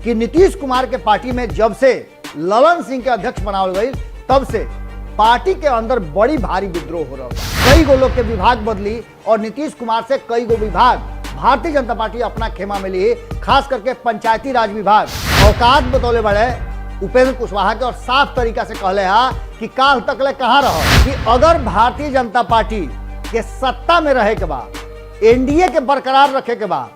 कि नीतीश कुमार के पार्टी में जब से ललन सिंह के अध्यक्ष बनावल गई तब से पार्टी के अंदर बड़ी भारी विद्रोह हो रहा है। कई गो लोग के विभाग बदली और नीतीश कुमार से कई गो विभाग भारतीय जनता पार्टी अपना खेमा में लिए, खास करके पंचायती राज विभाग। औकात बतौले बड़े उपेंद्र कुशवाहा के और साफ तरीका से कहले हा कि काल तकले कहाँ रहो कि अगर भारतीय जनता पार्टी के सत्ता में रहे के बाद, एनडीए के बरकरार रखे के बाद,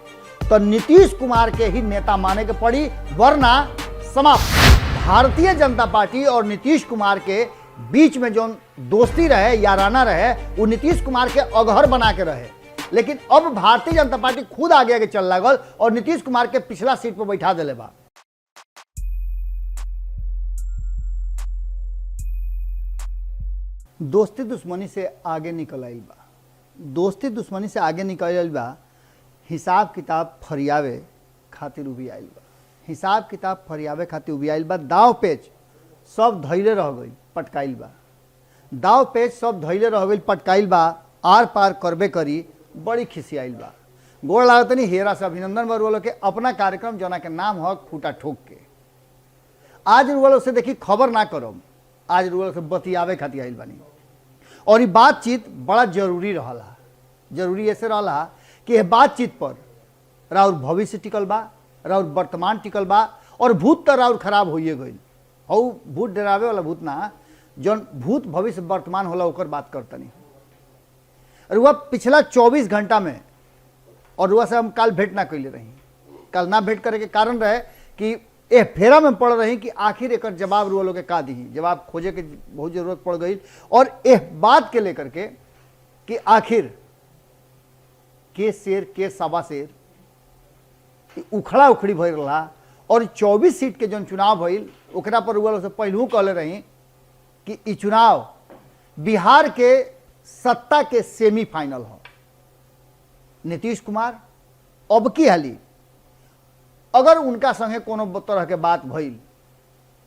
तो नीतीश कुमार के ही नेता माने के पड़ी, वरना समाप्त। भारतीय जनता पार्टी और नीतीश कुमार के बीच में जो दोस्ती रहे, याराना रहे, वो नीतीश कुमार के अगहर बना के रहे। लेकिन अब भारतीय जनता पार्टी खुद आगे आगे चल लागल और नीतीश कुमार के पिछला सीट पर बैठा दिले बा। दोस्ती दुश्मनी से आगे निकल आई बा, दोस्ती दुश्मनी से आगे निकल आई बा। हिसाब किताब फरियावे खातिर उभी आइल बा, हिसाब किताब फरियावे खातिर उभी आइल बा। दाव पेच सब धैले रह गई, पटकाइल बा। दाव पेच सब धैले रह गई, पटकाइल बा। आर पार करबे करी, बड़ी खिसियाइल बा। गोड़ लागत नहीं हेरा से अभिनंदन बरुआ के अपना कार्यक्रम जना के नाम हक फूटा ठोक के। आज रुआ से देखी खबर ना करो, आज रुआ से बतियावे खातिर आइल बानी। और ये बातचीत बड़ा जरूरी रहा, जरूरी ऐसे रहा कि यह बातचीत पर राउर भविष्य टिकल बा, राउर वर्तमान टिकल बा, और भूत तो राउर खराब होइए गई। हऊ भूत डरावे वाला भूत ना, जौन भूत भविष्य वर्तमान होला ओकर बात करतनी। और वह पिछला 24 घंटा में, और वह से हम काल भेंट ना कैले रही। कल ना भेंट करे के कारण रहे कि ए फेरा में पड़ रही कि आखिर एक जवाब रुआ लोग के का दी, जवाब खोजे के बहुत जरूरत पड़ गई। और एह बात के लेकर के कि आखिर के शेर के सवा शेर उखड़ा उखड़ी भइल रहा। और 24 सीट के जो चुनाव भइल ओकरा पर रुआ लोग से पहलू कहले रही कि ई चुनाव बिहार के सत्ता के सेमीफाइनल हो। नीतीश कुमार अब की हाली अगर उनका संगे कोनो तरह के बात भइल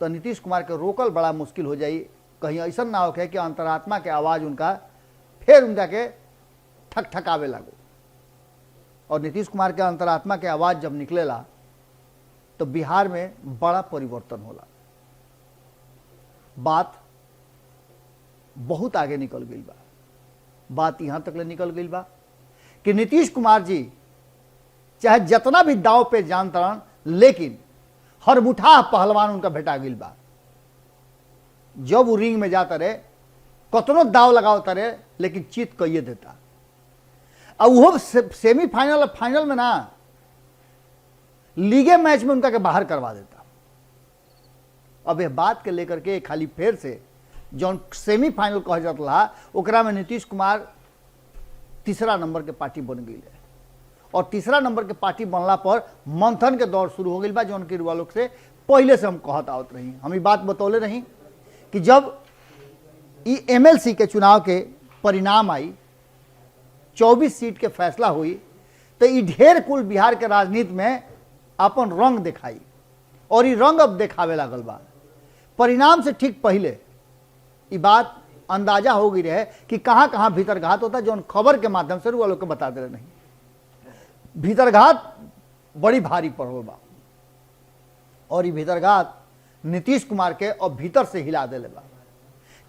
तो नीतीश कुमार के रोकल बड़ा मुश्किल हो जाई। कहीं ऐसा ना हो कि अंतरात्मा के आवाज़ उनका फिर उनका के ठकठकावे लागो। और नीतीश कुमार के अंतरात्मा के आवाज़ जब निकलेला तो बिहार में बड़ा परिवर्तन होला। बात बहुत आगे निकल गई बा, बात यहाँ तक ले निकल गई बा कि नीतीश कुमार जी चाहे जितना भी दाव पे जानता रहन, लेकिन हर मुठा पहलवान उनका भेटा गई बा। जब वो रिंग में जाता रहे, कतनो दाव लगावता रहे, लेकिन जीत कहिए देता। अब वो सेमीफाइनल और फाइनल में ना, लीगे मैच में उनका के बाहर करवा देता। अब यह बात के लेकर के खाली फेर से जो सेमीफाइनल कह जाता रहा, ओकरा में नीतीश कुमार तीसरा नंबर के पार्टी बन गई है। और तीसरा नंबर के पार्टी बनला पर मंथन के दौर शुरू हो गई बा, जो उनके रुआ लोग से पहले से हम कहत आवत रही। हम ये बात बतौले रही कि जब एमएलसी के चुनाव के परिणाम आई, 24 सीट के फैसला हुई, तो ये ढेर कुल बिहार के राजनीति में अपन रंग दिखाई। और ये रंग अब दिखावे लागल बा। परिणाम से ठीक पहले ये बात अंदाजा हो गई रहे कि कहाँ कहाँ भीतरघात होता, जो खबर के माध्यम से रुआ लोग के बता दे रहे नहीं। भीतरघात बड़ी भारी पड़ल बा। और ये भीतरघात नीतीश कुमार के अब भीतर से हिला देले बा।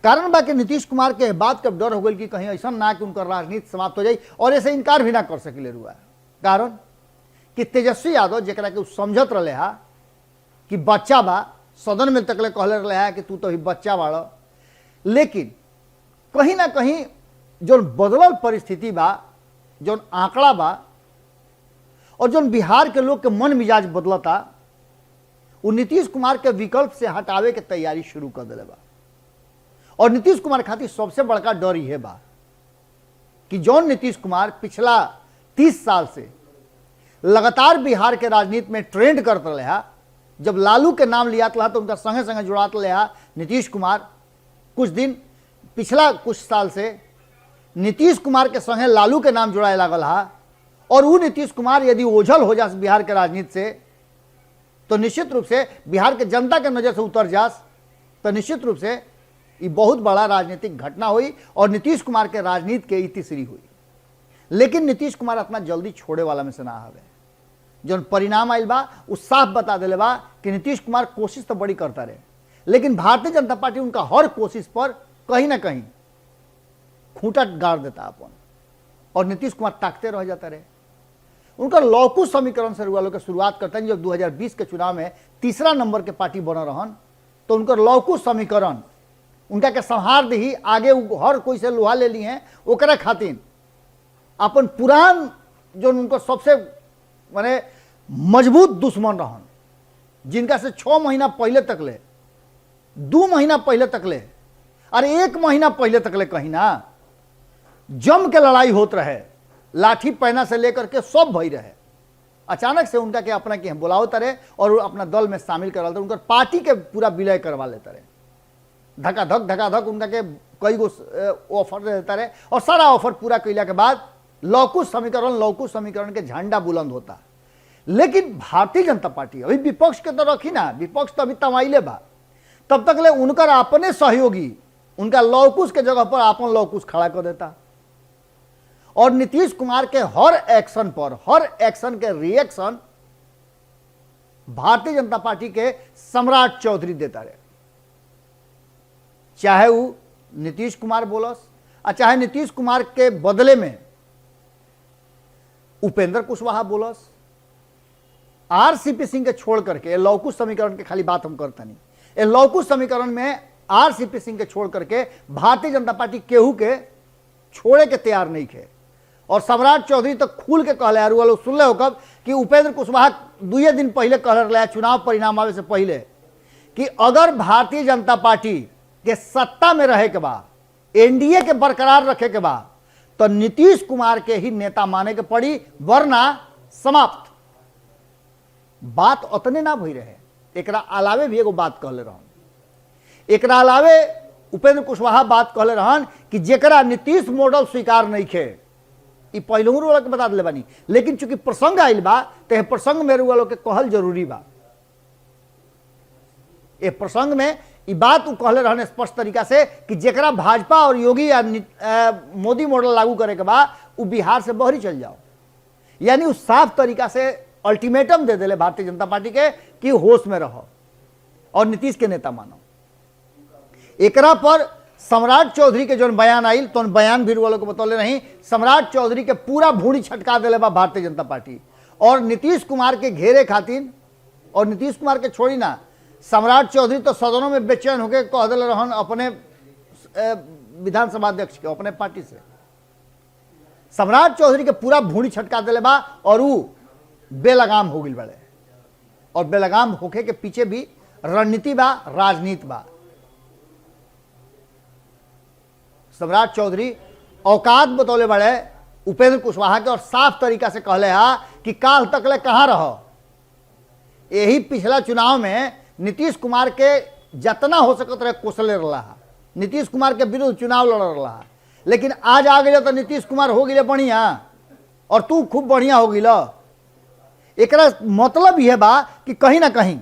कारण बा कि नीतीश कुमार के बात का डर हो गई कि कहीं ऐसा ना कि उनका राजनीति समाप्त हो जाए, और ऐसे इनकार भी ना कर सकिले रुआ। कारण कि तेजस्वी यादव जरा के समझत रहे हा कि बच्चा बा, सदन में तकले कहले रहे हा कि तू तो ही बच्चा बाड़। लेकिन कहीं ना कहीं जो बदलल परिस्थिति बा, जो आंकड़ा बा, और जो बिहार के लोग के मन मिजाज बदलता, वो नीतीश कुमार के विकल्प से हटावे के तैयारी शुरू कर दिले बा। और नीतीश कुमार खातिर सबसे बड़का डर यह बा कि जौन नीतीश कुमार पिछला 30 साल से लगातार बिहार के राजनीति में ट्रेंड करते रहा, जब लालू के नाम लिया था तो उनका संगे संगे जुड़ात रहा नीतीश कुमार। कुछ दिन पिछला कुछ साल से नीतीश कुमार के संगे लालू के नाम जुड़ाए लागल हा। और वो नीतीश कुमार यदि ओझल हो जास बिहार के राजनीति से, तो निश्चित रूप से बिहार के जनता के नज़र से उतर जास, तो निश्चित रूप से ये बहुत बड़ा राजनीतिक घटना हुई और नीतीश कुमार के राजनीति के तीसरी हुई। लेकिन नीतीश कुमार इतना जल्दी छोड़े वाला में से ना आवे। जो परिणाम आयल बा उ साफ बता दिले बा कि नीतीश कुमार कोशिश तो बड़ी करता रहे, लेकिन भारतीय जनता पार्टी उनका हर कोशिश पर कहीं ना कहीं खूंटा गाड़ देता अपन, और नीतीश कुमार ताकते रह जाता रहे। उनका लौकू समीकरण से रुआ लोग के शुरुआत करते हैं। जब 2020 के चुनाव में तीसरा नंबर के पार्टी बना रहन तो उनका लौकू समीकरण उनका के संहार दी, आगे हर कोई से लोहा ले ली हैं, ओकरा खातिर अपन पुरान जो उनको सबसे माने मजबूत दुश्मन रहन, जिनका से 6 महीना पहले तक ले, 2 महीना पहले तक ले, अरे 1 महीना पहले तक ले कहीं ना जम के लड़ाई होत रहे, लाठी पैना से लेकर के सब भई रहे। अचानक से उनका के अपना के बुलावत रहे और अपना दल में शामिल करवा उनका पार्टी के पूरा विलय करवा लेता रहे। धकाधक उनका के कई गो ऑफर देता रहे, और सारा ऑफर पूरा कैला के बाद लौकू समीकरण के झंडा बुलंद होता। लेकिन भारतीय जनता पार्टी अभी विपक्ष के तो रखी ना, विपक्ष तो अभी तमाइले बा, तब तक ले उनकर अपने सहयोगी उनका लौकुश के जगह पर अपन लौकुश खड़ा कर देता, और नीतीश कुमार के हर एक्शन पर, हर एक्शन के रिएक्शन भारतीय जनता पार्टी के सम्राट चौधरी देता रहे। चाहे वो नीतीश कुमार बोलस, और चाहे नीतीश कुमार के बदले में उपेंद्र कुशवाहा बोलस। आरसीपी सिंह के छोड़ करके लौकुश समीकरण के खाली बात हम करते नहीं, ये लौकुश समीकरण में आरसीपी सिंह के छोड़ करके भारतीय जनता पार्टी केहू के छोड़े के तैयार नहीं थे। और सम्राट चौधरी तो खुल के कहले, यार लोग सुन ले हो कब कि उपेंद्र कुशवाहा 2 दिन पहले कह रहे चुनाव परिणाम आवे से पहले कि अगर भारतीय जनता पार्टी के सत्ता में रहे के बाद, एनडीए के बरकरार रखे के बाद, तो नीतीश कुमार के ही नेता माने के पड़ी, वरना समाप्त। बात उतने ना भई रहे, एकरा अलावे भी एगो बात कहले रहन, एकरा अलावे उपेंद्र कुशवाहा बात कहले रहन कि जेकरा नीतीश मॉडल स्वीकार नहीं खे, ई पहलू वाला के बता दिले बानी, लेकिन चूंकि प्रसंग आइल बा तो प्रसंग में वालों के कहल जरूरी बा। ए प्रसंग में ई बात उ कहले रहने स्पष्ट तरीका से कि जेकरा भाजपा और योगी या मोदी मॉडल लागू करे के बा उ बिहार से बहरी चल जाओ, यानी उस साफ तरीका से अल्टीमेटम दे दिले भारतीय जनता पार्टी के कि होश में रहो और नीतीश के नेता मानो। एकरा पर सम्राट चौधरी के जो बयान आइल तो बयान भी वालों को बतौले नहीं, सम्राट चौधरी के पूरा भूड़ी छटका दिले बा भारतीय जनता पार्टी, और नीतीश कुमार के घेरे खातिर, और नीतीश कुमार के छोड़ी ना, सम्राट चौधरी तो सदनों में बेचैन होकर कह दिले रहन अपने विधानसभा अध्यक्ष के, अपने पार्टी से। सम्राट चौधरी के पूरा भूड़ी छटका दिले बा और वो बेलगाम हो गई बड़े, और बेलगाम होके के पीछे भी रणनीति बा, राजनीति बा। सम्राट चौधरी औकात बतौले बड़े उपेंद्र कुशवाहा के, और साफ तरीका से कहले हा कि काल तक ले कहां रहो। यही पिछला चुनाव में नीतीश कुमार के जितना हो सकत रहे कोसले रहा, नीतीश कुमार के विरुद्ध चुनाव लड़ रहा, लेकिन आज आ गए तो नीतीश कुमार हो गए बढ़िया और तू खूब बढ़िया हो गई। एकरा मतलब यह बा कि कहीं ना कहीं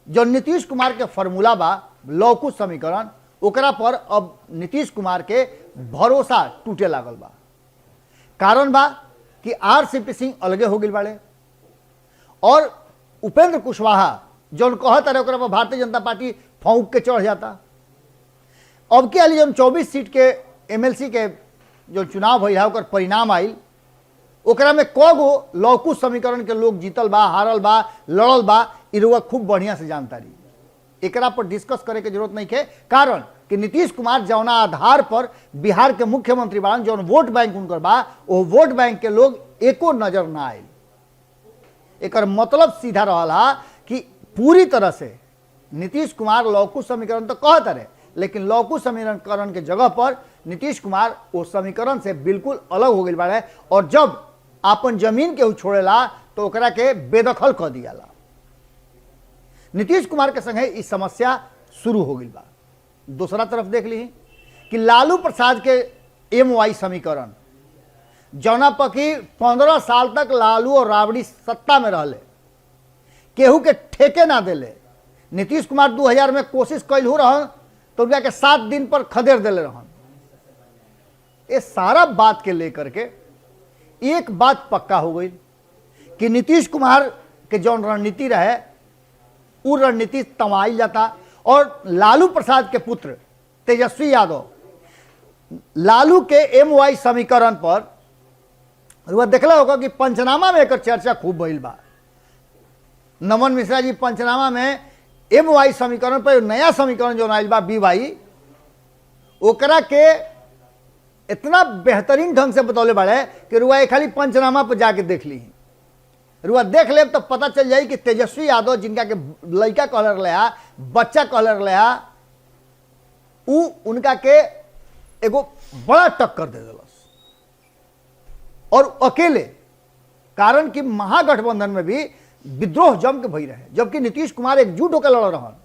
जो नीतीश कुमार के फॉर्मूला बा लौकुश समीकरण, ओकरा पर अब नीतीश कुमार के भरोसा टूटे लागल बा। कारण बा कि आरसीपी सिंह अलगे हो गई बाड़े, और उपेंद्र कुशवाहा जो कहता रहे ओकरा पर भारतीय जनता पार्टी फौंक के चढ़ जाता। अब के जो 24 सीट के एमएलसी के जो चुनाव भइल है ओकर परिणाम आइल, ओकरा में कगो लौकुश समीकरण के लोग जीतल बा, हारल बा, लड़ल बा, इ रउआ खूब बढ़िया से जानता रही। एकरा पर डिस्कस करे के जरूरत नहीं है, कारण कि नीतीश कुमार जौना आधार पर बिहार के मुख्यमंत्री बान, जौन वोट बैंक उनकर बा, वो वोट बैंक के लोग एको नजर ना आए। एकर मतलब सीधा रहा कि पूरी तरह से नीतीश कुमार लौकुश समीकरण तो कहता रहे, लेकिन लौकुश समीकरण के जगह पर नीतीश कुमार वो समीकरण से बिल्कुल अलग हो गई बाड़े, और जब अपन जमीन के छोड़ेला तो ओकरा के बेदखल कर दियाला। नीतीश कुमार के संगे इस समस्या शुरू हो गई बा। दूसरा तरफ देख ली कि लालू प्रसाद के एमवाई समीकरण, जौना पर कि 15 साल तक लालू और राबड़ी सत्ता में रहले, केहू के ठेके ना देले। नीतीश कुमार 2000 में कोशिश कैल हो रहन तो उनका के 7 दिन पर खदेड़ दिले रहन। ये सारा बात के लेकर के एक बात पक्का हो गई कि नीतीश कुमार के जौन रणनीति रहे वो रणनीति तमाइल जाता। और लालू प्रसाद के पुत्र तेजस्वी यादव लालू के MY समीकरण पर वह देखला होगा कि पंचनामा में एक चर्चा खूब भइल बा। नमन मिश्रा जी पंचनामा में MY समीकरण पर नया समीकरण जो आइल बा BY ओकरा के इतना बेहतरीन ढंग से बतौले बाड़े कि रुआ खाली पंचनामा पर जाके देख ली। रुआ देख ले तो पता चल जाई कि तेजस्वी यादव जिनका के लड़का कहलर रहा, बच्चा कहलर रहा, उनका के एगो बड़ा टक्कर दे दिलस। और अकेले कारण कि महागठबंधन में भी विद्रोह जम के भई रहे, जबकि नीतीश कुमार एकजुट होकर लड़ रहन,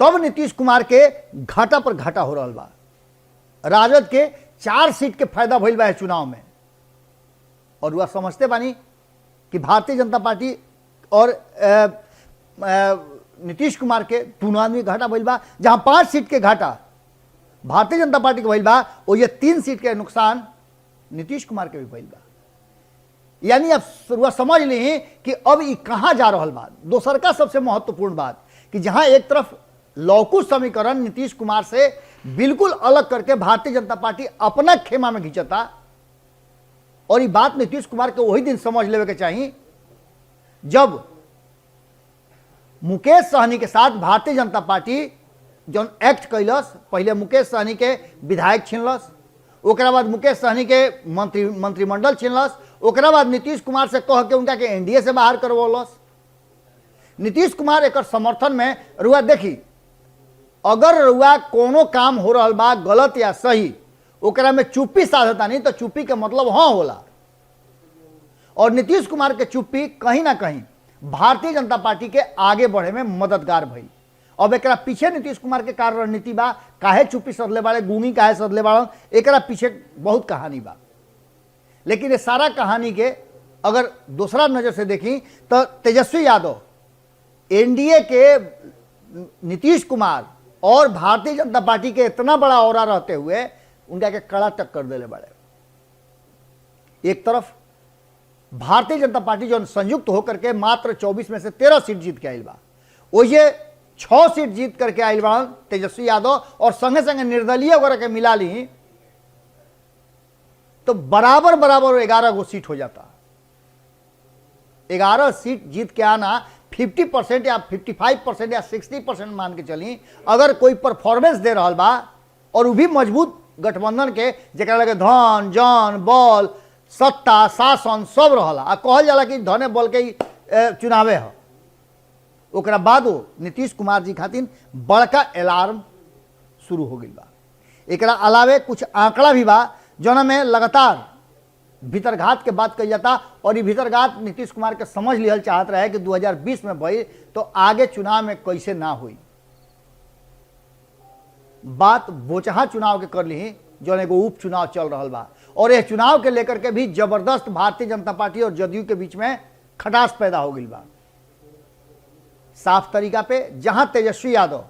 तब नीतीश कुमार के घाटा पर घाटा हो रहा बा। राजद के 4 सीट के फायदा भइल बा चुनाव में। और वह समझते बानी कि भारतीय जनता पार्टी और नीतीश कुमार के दोनों आदमी घाटा भइल बा। जहां 5 सीट के घाटा भारतीय जनता पार्टी के भइल बा, वो ये 3 सीट के नुकसान नीतीश कुमार के भी भइल बा। यानी अब वह समझ ली कि अब ये कहां जा रहा बात। दोसर का सबसे महत्वपूर्ण बात कि जहां एक तरफ लौकुश समीकरण नीतीश कुमार से बिल्कुल अलग करके भारतीय जनता पार्टी अपना खेमा में खींचता। और ये बात नीतीश कुमार के वही दिन समझ लेवे के चाहिए जब मुकेश सहनी के साथ भारतीय जनता पार्टी जो एक्ट कैलस। पहले मुकेश सहनी के विधायक छीनलस, ओकरा बाद मुकेश सहनी के मंत्रिमंडल छीनलस, ओकरा बाद नीतीश कुमार से कह के उनका के NDA से बाहर करवलस। नीतीश कुमार एक समर्थन में रुआ देखी, अगर रुआ कोनो काम हो रहा बा गलत या सही, ओकरा में चुप्पी साधता नहीं तो चुप्पी के मतलब हाँ होला। और नीतीश कुमार के चुप्पी कहीं ना कहीं भारतीय जनता पार्टी के आगे बढ़े में मददगार भई। अब एकरा पीछे नीतीश कुमार के कार्य रणनीति बा, काहे चुप्पी सदले बाड़े, गूंगी काहे सदले बाड़न, एकरा पीछे बहुत कहानी बा। लेकिन ये सारा कहानी के अगर दूसरा नजर से देखी तो तेजस्वी यादव NDA के नीतीश कुमार और भारतीय जनता पार्टी के इतना बड़ा औरा रहते हुए उनका के कड़ा टक्कर देले बाड़े। एक तरफ भारतीय जनता पार्टी जो संयुक्त होकर के मात्र 24 में से 13 सीट जीत के आइल बा, वो ये 6 सीट जीत करके आइल बा तेजस्वी यादव, और संगे संगे निर्दलीय वगैरह के मिला ली तो बराबर 11 गो सीट हो जाता। 11 सीट जीत के आना 50% या 55% या 60% मान के चली। अगर कोई परफॉर्मेंस दे रहा बा और वो भी मजबूत गठबंधन के जेकरा लगे धन जन बल सत्ता शासन सब रहला, आ कहल जाला कि धने बल के चुनावे है, ओकरा बादो नीतीश कुमार जी खातिर बड़का अलार्म शुरू हो गई बा। एकरा अलावे कुछ आंकड़ा भी बा जौना में लगातार भीतरघात के बात कही जाता। और ये भीतरघात नीतीश कुमार के समझ लिहल चाहत रहे कि 2020 में भई तो आगे चुनाव में कैसे ना हुई। बात बोचहा चुनाव के कर ली जो एगो उपचुनाव चल रहा बा, और यह चुनाव के लेकर के भी जबरदस्त भारतीय जनता पार्टी और जदयू के बीच में खटास पैदा हो गई बा। साफ तरीका पे जहां तेजस्वी यादव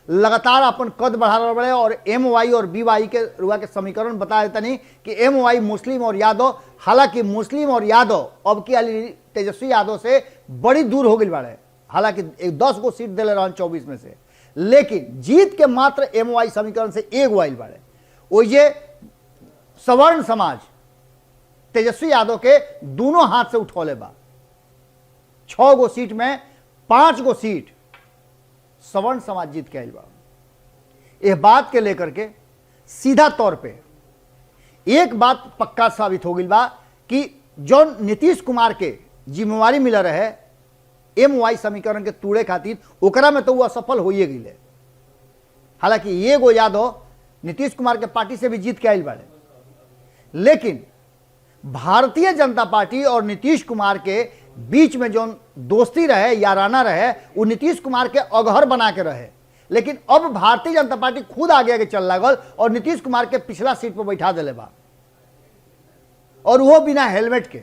लगातार अपन कद बढ़ा रहे बड़े और MY और BY के रुआ के समीकरण बता देता नहीं कि MY मुस्लिम और यादव, हालांकि मुस्लिम और यादव अब की तेजस्वी यादव से बड़ी दूर हो गई बाड़े। हालांकि 10 को सीट दिले रहन 24 में से, लेकिन जीत के मात्र MY समीकरण से एक आइल बाड़े। वो ये सवर्ण समाज तेजस्वी यादव के दोनों हाथ से उठौले बा। 6 गो सीट में 5 गो सीट सवर्ण समाज जीत के आइल बा। यह बात के लेकर के सीधा तौर पे एक बात पक्का साबित हो गई बा कि जो नीतीश कुमार के जिम्मेवारी मिला रहे MY समीकरण के तूड़े खातिर, ओकरा में तो वो असफल हो गई। हालांकि ये गो यादव नीतीश कुमार के पार्टी से भी जीत के आइल बाड़े, लेकिन भारतीय जनता पार्टी और नीतीश कुमार के बीच में जो दोस्ती रहे, याराना रहे, वो नीतीश कुमार के अगहर बना के रहे। लेकिन अब भारतीय जनता पार्टी खुद आगे आगे चल लागल और नीतीश कुमार के पिछला सीट पर बैठा दिले बा, और वो बिना हेलमेट के।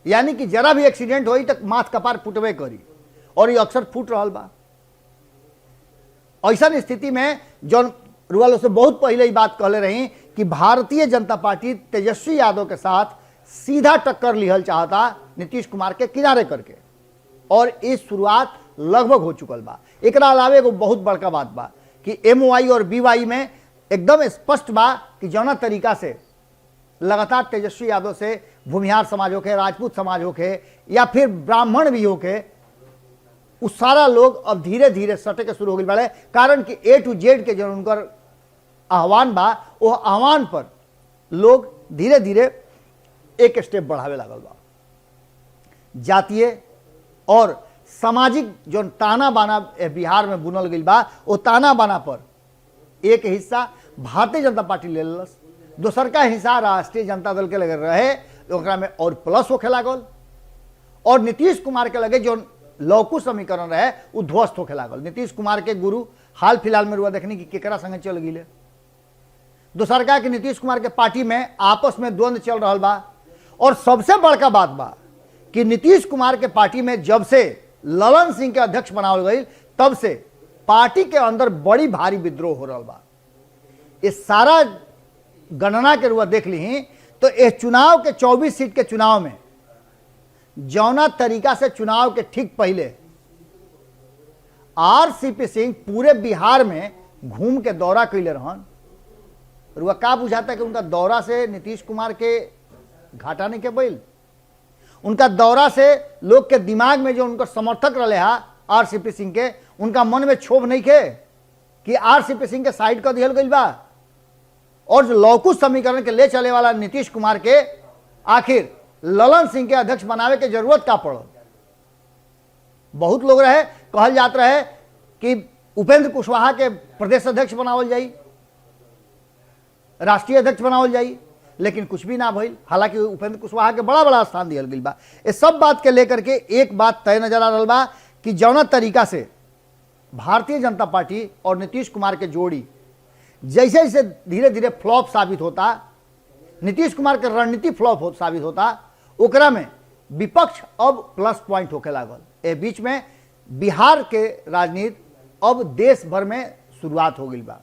यानी कि जरा भी एक्सीडेंट होई तक माथ कपार फुटबे करी, और ये अक्सर फूट रहा बा। ऐसा स्थिति में जो रुआलो से बहुत पहले ही बात कहले रही कि भारतीय जनता पार्टी तेजस्वी यादव के साथ सीधा टक्कर लिहल चाहता, नीतीश कुमार के किनारे करके, और इस शुरुआत लगभग हो चुकल बा। एकरा अलावे एगो बहुत बड़का बात बा कि MOI और BY में एकदम स्पष्ट बा कि जौना तरीका से लगातार तेजस्वी यादव से भूमिहार समाज होके, राजपूत समाज होके, या फिर ब्राह्मण भी होके, उ सारा लोग अब धीरे धीरे सटे के शुरू हो गई बड़े। कारण कि A to Z के जो उनकर आह्वान बा, वो आह्वान पर लोग धीरे धीरे एक स्टेप बढ़ावे लागल बा। जातीय और सामाजिक जो ताना बाना बिहार में बुनल गई बा, वो ताना बाना पर एक हिस्सा भारतीय जनता पार्टी ले लेलस, दोसर का हिस्सा राष्ट्रीय जनता दल के लगे रहे, ओकरा में और प्लस होखे लागल, और नीतीश कुमार के लगे जो लौकु समीकरण रहे वो ध्वस्त होखे लागल। नीतीश कुमार के गुरु हाल फिलहाल में रुआ देखने की केकरा संगे चल गई। दोसर का कि नीतीश कुमार के पार्टी में आपस में द्वंद्व चल रहा बा, और सबसे बड़का बात बा कि नीतीश कुमार के पार्टी में जब से ललन सिंह के अध्यक्ष बनावल गई, तब से पार्टी के अंदर बड़ी भारी विद्रोह हो रहा बा। इस सारा गणना के रुआ देख ली तो इस चुनाव के 24 सीट के चुनाव में जौना तरीका से चुनाव के ठीक पहले RCP सिंह पूरे बिहार में घूम के दौरा कैले रहन, रुआ का बुझाता कि उनका दौरा से नीतीश कुमार के घाटा नहीं के बैल, उनका दौरा से लोग के दिमाग में जो उनका समर्थक रहे हा RCP सिंह के, उनका मन में क्षोभ नहीं के कि RCP सिंह के साइड कर दिहल गई बा, और जो लौकुश समीकरण के ले चले वाला नीतीश कुमार के आखिर ललन सिंह के अध्यक्ष बनावे के जरूरत का पड़ो। बहुत लोग रहे कहल जात रहे कि उपेंद्र कुशवाहा के प्रदेश अध्यक्ष बनावल जाई, राष्ट्रीय अध्यक्ष बनावल जाई, लेकिन कुछ भी ना भइल। हालांकि उपेंद्र कुशवाहा के बड़ा बड़ा स्थान दियल गई बा। इस सब बात के लेकर के एक बात तय नजर आ रहा बा कि जौना तरीका से भारतीय जनता पार्टी और नीतीश कुमार के जोड़ी जैसे जैसे धीरे धीरे फ्लॉप साबित होता, नीतीश कुमार के रणनीति फ्लॉप साबित होता, ओकरा में विपक्ष अब प्लस पॉइंट होके लागल। ए बीच में बिहार के राजनीति अब देश भर में शुरुआत हो गई बा।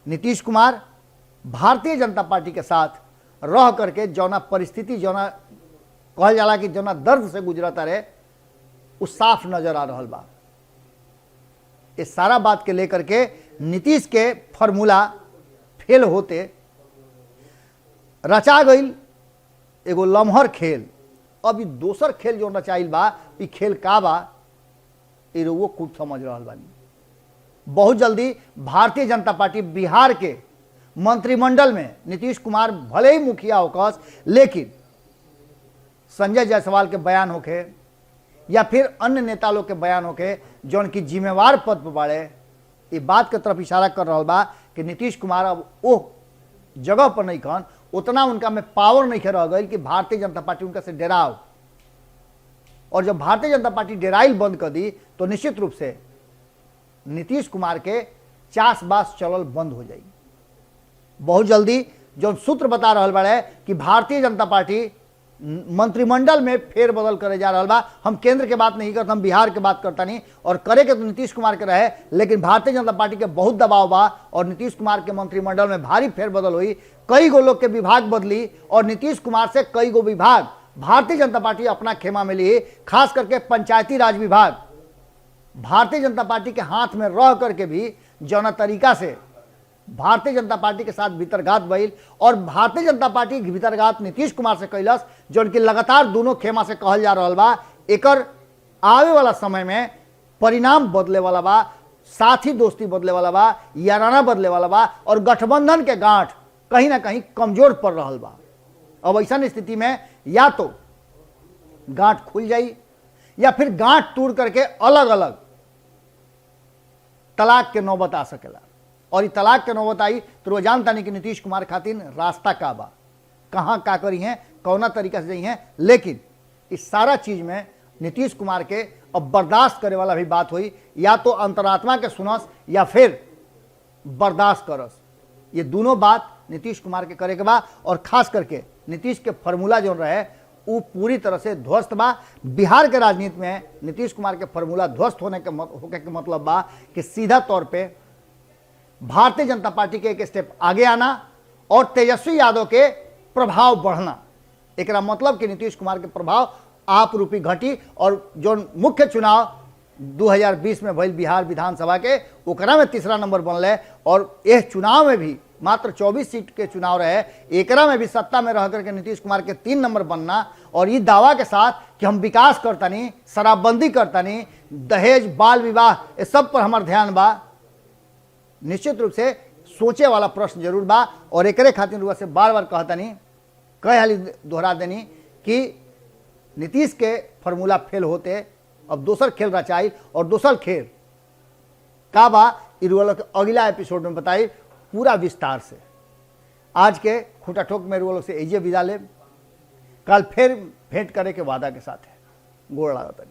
नीतीश कुमार भारतीय जनता पार्टी के साथ रह करके जौना परिस्थिति, जौना कहल जाला कि जौना दर्द से गुजरता रहे, वो साफ नजर आ रहा बा। इस सारा बात के लेकर के नीतीश के फॉर्मूला फेल होते रचा गई एगो लम्हर खेल। अब ई दोसर खेल जो रचाइल बा, ई खेल का बा, ई वो खुद समझ रहा बानी। बहुत जल्दी भारतीय जनता पार्टी बिहार के मंत्रिमंडल में नीतीश कुमार भले ही मुखिया होकस, लेकिन संजय जायसवाल के बयान होके या फिर अन्य नेता लोग के बयान होके जौन की जिम्मेवार पद पर बाड़े, ये बात के तरफ इशारा कर रहा बा कि नीतीश कुमार अब वो जगह पर नहीं खन, उतना उनका में पावर नहीं रह गई कि भारतीय जनता पार्टी उनका से डराव। और जब भारतीय जनता पार्टी डेराइल बंद कर दी तो निश्चित रूप से नीतीश कुमार के चासबास चलल बंद हो जाएगी। बहुत जल्दी जो सूत्र बता रहा बड़े कि भारतीय जनता पार्टी मंत्रिमंडल में फेरबदल करे जा रहा बा। हम केंद्र के बात नहीं करते, हम बिहार के बात करता नहीं, और करे के तो नीतीश कुमार के रहे, लेकिन भारतीय जनता पार्टी के बहुत दबाव बा और नीतीश कुमार के मंत्रिमंडल में भारी फेरबदल हुई। कई गो लोग के विभाग बदली और नीतीश कुमार से कई गो विभाग भारतीय जनता पार्टी अपना खेमा में ली। खास करके पंचायती राज विभाग भारतीय जनता पार्टी के हाथ में रह करके भी जौना तरीका से भारतीय जनता पार्टी के साथ भीतरघात भइल, और भारतीय जनता पार्टी के भीतरघात नीतीश कुमार से कैलस, जो कि लगातार दोनों खेमा से कहल जा रहा बा। एकर आवे वाला समय में परिणाम बदले वाला बा, साथी दोस्ती बदले वाला बा, याराना बदले वाला बा, और गठबंधन के गांठ कहीं ना कहीं कमजोर पड़ रहा बा। अब ऐसा स्थिति में या तो गांठ खुल जाई या फिर गांठ तोड़ करके अलग अलग तलाक के नौबत आ सकेला। और तलाक के नौबत आई तो वो जानता नहीं कि नीतीश कुमार खातिर रास्ता का बा, कहाँ का करी हैं, कौना तरीका से जाई हैं। लेकिन इस सारा चीज में नीतीश कुमार के अब बर्दाश्त करे वाला भी बात हुई, या तो अंतरात्मा के सुनस या फिर बर्दाश्त करस। ये दोनों बात नीतीश कुमार के करे के बा, और खास करके नीतीश के फॉर्मूला जो रहे वो पूरी तरह से ध्वस्त बा। बिहार के राजनीति में नीतीश कुमार के फॉर्मूला ध्वस्त होने के मतलब बा कि सीधा तौर पे भारतीय जनता पार्टी के एक स्टेप आगे आना और तेजस्वी यादव के प्रभाव बढ़ना। एक मतलब कि नीतीश कुमार के प्रभाव आप रूपी घटी और जो मुख्य चुनाव 2020 में भइल बिहार विधानसभा के ओकरा में तीसरा नंबर बनल और यह चुनाव में भी मात्र 24 सीट के चुनाव रहे, एकरा में भी सत्ता में रह करके नीतीश कुमार के 3 नंबर बनना और ये दावा के साथ कि हम विकास करतनी, शराबबंदी करतनी, दहेज, बाल विवाह, ये सब पर हमार ध्यान बा। निश्चित रूप से सोचे वाला प्रश्न जरूर बा और एकरे खातिर रुआ से बार बार कहतनी, कई हाली दोहरा देनी कि नीतीश के फॉर्मूला फेल होते, अब दोसर खेल रचाई और दोसर खेल का बा इरुआ के अगला एपिसोड में बताई पूरा विस्तार से। आज के खूंटा ठोक में इरुआ से एजे विदा ले, कल फिर भेंट करे के वादा के साथ है। गोड़ लागत।